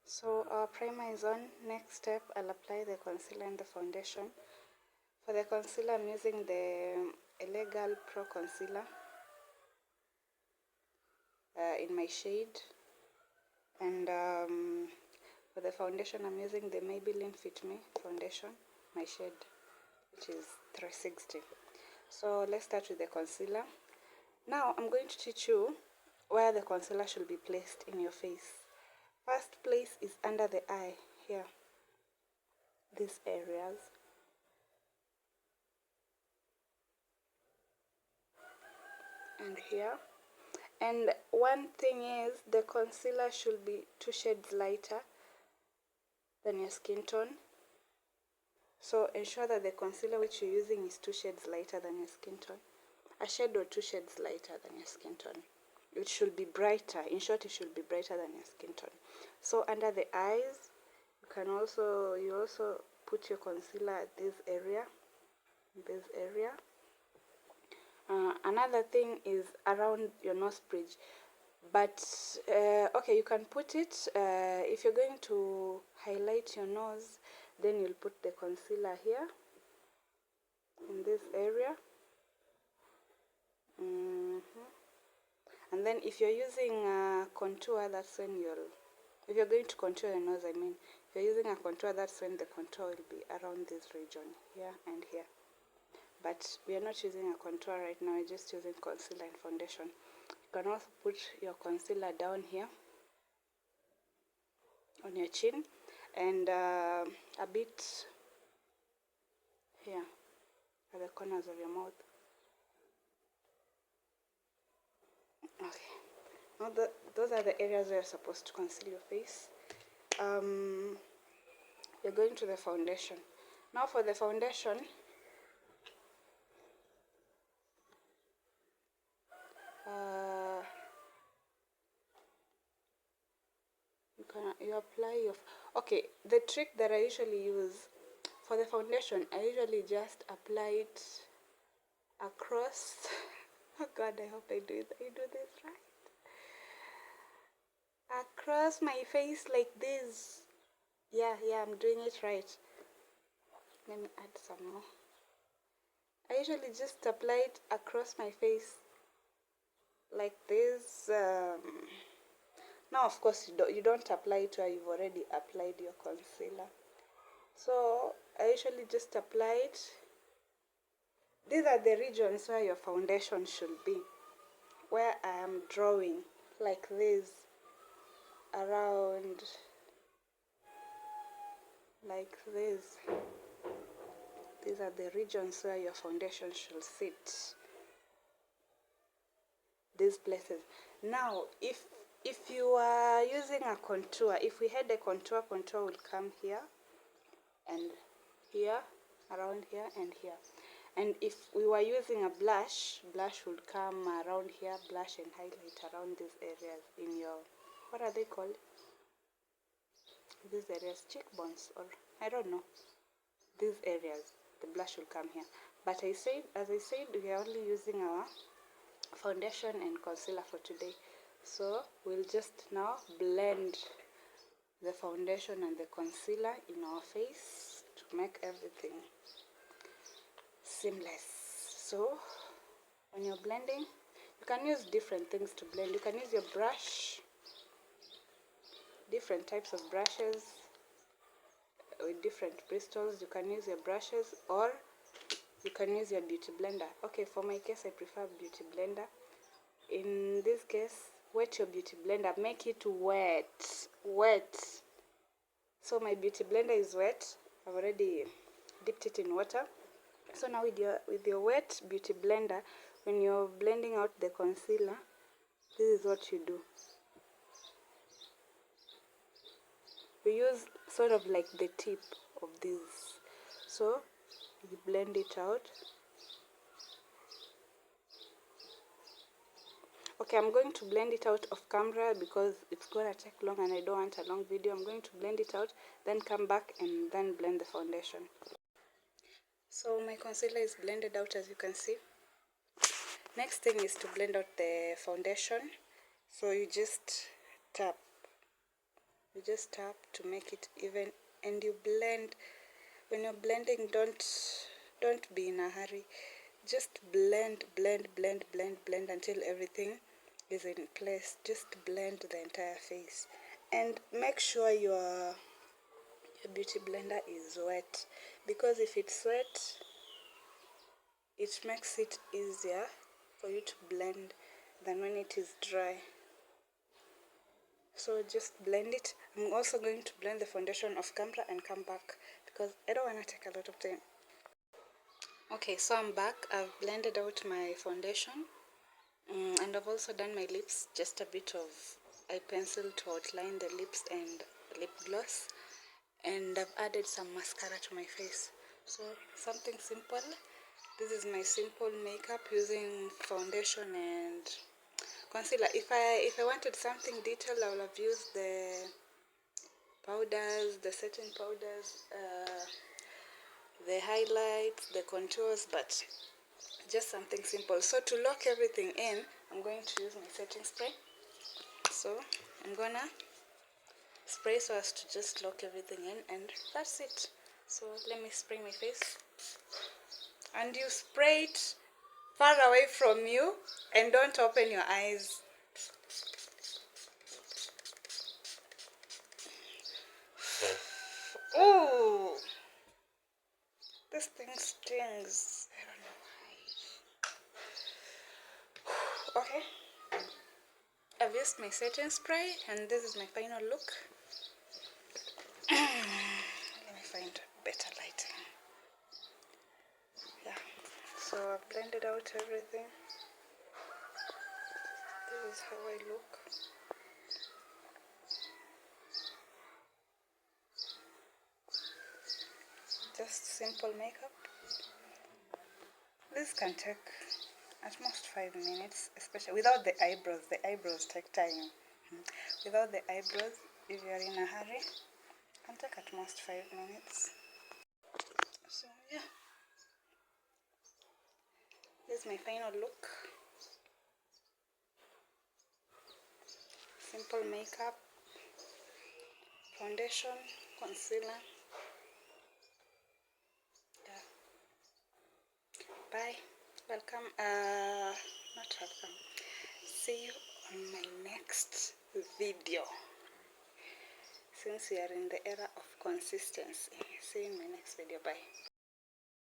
So our primer is on. Next step, I'll apply the concealer and the foundation. For the concealer, I'm using the Elegal Pro Concealer in my shade. And for the foundation, I'm using the Maybelline Fit Me foundation, my shade, which is 360. So let's start with the concealer. Now I'm going to teach you where the concealer should be placed in your face. First place is under the eye, here, these areas. And here. And one thing is, the concealer should be 2 shades lighter than your skin tone. So ensure that the concealer which you're using is 2 shades lighter than your skin tone. A shade or 2 shades lighter than your skin tone. It should be brighter. In short, it should be brighter than your skin tone. So under the eyes, you also put your concealer at this area. Another thing is around your nose bridge. But okay, you can put it if you're going to highlight your nose, then you'll put the concealer here in this area. And then if you're using contour, that's when if you're going to contour your nose, if you're using a contour, that's when the contour will be around this region, here and here. But we are not using a contour right now, we're just using concealer and foundation. You can also put your concealer down here on your chin, and a bit here at the corners of your mouth. Okay, now those are the areas where you're supposed to conceal your face. You're going to the foundation. Now for the foundation, you apply your, okay, the trick that I usually use for the foundation, I usually just apply it across. Oh God, I hope I do this right. Across my face like this. Yeah, I'm doing it right. Let me add some more. I usually just apply it across my face like this. Now, of course, you don't apply it where you've already applied your concealer. So I usually just apply it. These are the regions where your foundation should be, where I am drawing like this, around like this. These are the regions where your foundation should sit. These places. Now, if you are using a contour, if we had a contour will come here and here, around here and here. And if we were using a blush would come around here, blush and highlight around these areas in your, what are they called? These areas, cheekbones, or I don't know. These areas, the blush will come here. But as I said, we are only using our foundation and concealer for today. So we'll just now blend the foundation and the concealer in our face to make everything seamless. So when you're blending, you can use different things to blend. You can use your brush, different types of brushes with different bristles. You can use your brushes, or you can use your beauty blender. Okay, for my case, I prefer beauty blender. In this case, wet your beauty blender. Make it wet. So my beauty blender is wet. I've already dipped it in water. So now with your wet beauty blender, when you're blending out the concealer, this is what you do. We use sort of like the tip of this. So you blend it out. Okay, I'm going to blend it out off camera because it's gonna take long and I don't want a long video. I'm going to blend it out, then come back and then blend the foundation. So my concealer is blended out, as you can see. Next thing is to blend out the foundation. So you just tap You just tap to make it even, and you blend. When you're blending, don't be in a hurry. Just blend until everything is in place. Just blend the entire face, and make sure your beauty blender is wet, because if it's wet, it makes it easier for you to blend than when it is dry. So just blend it. I'm also going to blend the foundation off camera and come back because I don't want to take a lot of time. Okay, so I'm back. I've blended out my foundation, and I've also done my lips. Just a bit of eye pencil to outline the lips and lip gloss, and I've added some mascara to my face. So something simple. This is my simple makeup using foundation and concealer. If I wanted something detailed, I would have used the powders, the setting powders, the highlights, the contours, but just something simple. So to lock everything in, I'm going to use my setting spray. So I'm gonna spray so as to just lock everything in, and that's it. So let me spray my face, and you spray it far away from you and don't open your eyes. Ooh, this thing stings. I don't know why. Okay, I've used my setting spray, and this is my final look. Let me find better lighting. Yeah, so I've blended out everything. This is how I look. Just simple makeup. This can take at most 5 minutes, especially without the eyebrows. The eyebrows take time. Without the eyebrows, if you're in a hurry, it can take at most 5 minutes. So yeah, this is my final look. Simple makeup, foundation, concealer. Yeah. Bye. Welcome. Not welcome. See you on my next video. Since we are in the era of consistency. See you in my next video. Bye.